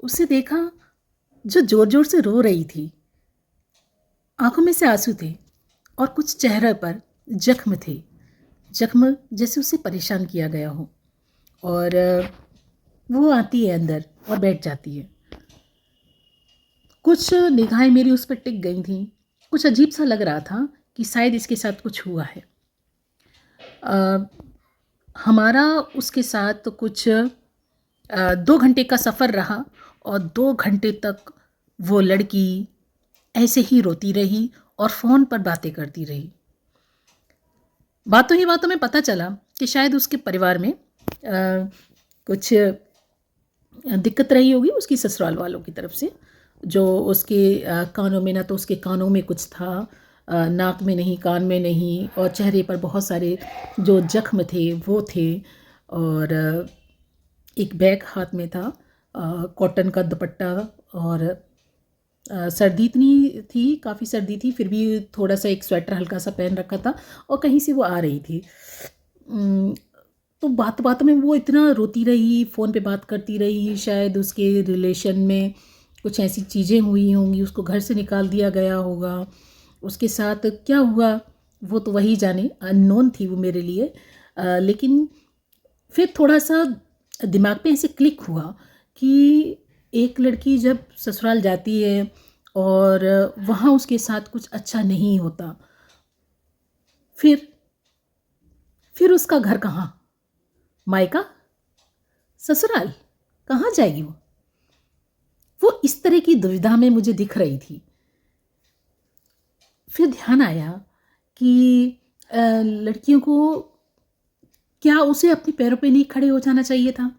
उसे देखा जो ज़ोर ज़ोर से रो रही थी। आँखों में से आँसू थे और कुछ चेहरे पर ज़ख्म थे। ज़ख्म जैसे उसे परेशान किया गया हो। और वो आती है अंदर और बैठ जाती है। कुछ निगाहें मेरी उस पर टिक गई थीं। कुछ अजीब सा लग रहा था कि शायद इसके साथ कुछ हुआ है। अ, हमारा उसके साथ तो कुछ 2 घंटे का सफ़र रहा और 2 घंटे तक वो लड़की ऐसे ही रोती रही और फ़ोन पर बातें करती रही। बातों ही बातों में पता चला कि शायद उसके परिवार में कुछ दिक्कत रही होगी उसकी ससुराल वालों की तरफ से, जो उसके कानों में, ना तो उसके कानों में कुछ था, नाक में नहीं, कान में नहीं, और चेहरे पर बहुत सारे जो ज़ख्म थे वो थे। और एक बैग हाथ में था, कॉटन का दुपट्टा। और सर्दी इतनी थी, काफ़ी सर्दी थी, फिर भी थोड़ा सा एक स्वेटर हल्का सा पहन रखा था और कहीं से वो आ रही थी। उम, तो बात बात में वो इतना रोती रही, फ़ोन पे बात करती रही। शायद उसके रिलेशन में कुछ ऐसी चीज़ें हुई होंगी, उसको घर से निकाल दिया गया होगा। उसके साथ क्या हुआ वो तो वही जाने, अननोन थी वो मेरे लिए। लेकिन फिर थोड़ा-सा दिमाग पे ऐसे क्लिक हुआ कि एक लड़की जब ससुराल जाती है और वहाँ उसके साथ कुछ अच्छा नहीं होता, फिर उसका घर कहाँ? मायका? ससुराल? कहाँ जाएगी वो? वो इस तरह की दुविधा में मुझे दिख रही थी। फिर ध्यान आया कि लड़कियों को, क्या उसे अपने पैरों पे नहीं खड़े हो जाना चाहिए था?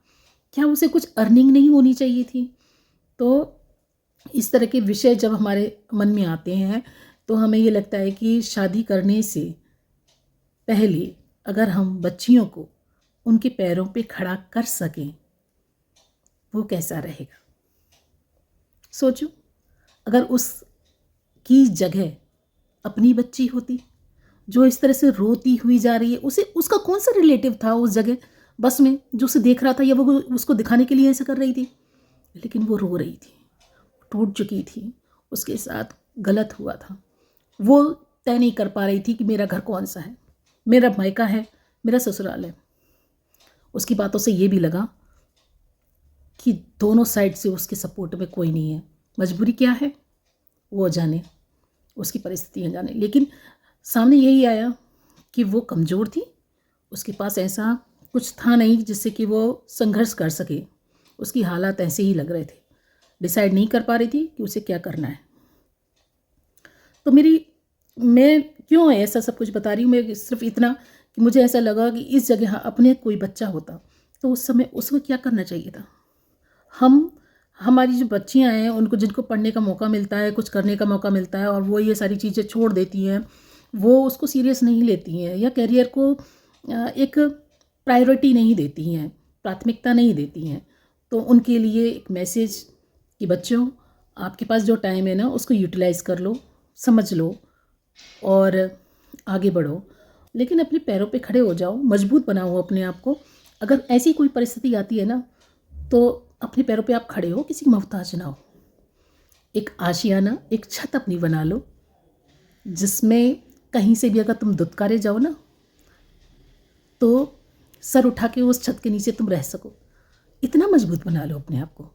क्या उसे कुछ अर्निंग नहीं होनी चाहिए थी? तो इस तरह के विषय जब हमारे मन में आते हैं तो हमें ये लगता है कि शादी करने से पहले अगर हम बच्चियों को उनके पैरों पे खड़ा कर सकें, वो कैसा रहेगा। सोचो, अगर उसकी जगह अपनी बच्ची होती जो इस तरह से रोती हुई जा रही है, उसे उसका कौन सा रिलेटिव था उस जगह बस में जो उसे देख रहा था, या वो उसको दिखाने के लिए ऐसा कर रही थी। लेकिन वो रो रही थी, टूट चुकी थी, उसके साथ गलत हुआ था। वो तय नहीं कर पा रही थी कि मेरा घर कौन सा है, मेरा मायका है, मेरा ससुराल है। उसकी बातों से ये भी लगा कि दोनों साइड से उसके सपोर्ट में कोई नहीं है। मजबूरी क्या है वो जाने, उसकी परिस्थितियाँ जाने। लेकिन सामने यही आया कि वो कमज़ोर थी, उसके पास ऐसा कुछ था नहीं जिससे कि वो संघर्ष कर सके। उसकी हालात ऐसे ही लग रहे थे, डिसाइड नहीं कर पा रही थी कि उसे क्या करना है। तो मैं क्यों ऐसा सब कुछ बता रही हूँ, मैं सिर्फ इतना कि मुझे ऐसा लगा कि इस जगह अपने कोई बच्चा होता तो उस समय उसको क्या करना चाहिए था। हम हमारी जो बच्चियाँ हैं उनको, जिनको पढ़ने का मौका मिलता है, कुछ करने का मौका मिलता है, और वो ये सारी चीज़ें छोड़ देती हैं, वो उसको सीरियस नहीं लेती हैं, या करियर को एक प्रायोरिटी नहीं देती हैं, प्राथमिकता नहीं देती हैं। तो उनके लिए एक मैसेज कि बच्चों, आपके पास जो टाइम है ना उसको यूटिलाइज़ कर लो, समझ लो और आगे बढ़ो। लेकिन अपने पैरों पे खड़े हो जाओ, मजबूत बनाओ अपने आप को। अगर ऐसी कोई परिस्थिति आती है ना, तो अपने पैरों पे आप खड़े हो, किसी की मोहताज ना हो। एक आशियाना, एक छत अपनी बना लो, जिसमें कहीं से भी अगर तुम दुत्कारे जाओ ना, तो सर उठा के उस छत के नीचे तुम रह सको। इतना मजबूत बना लो अपने आप को।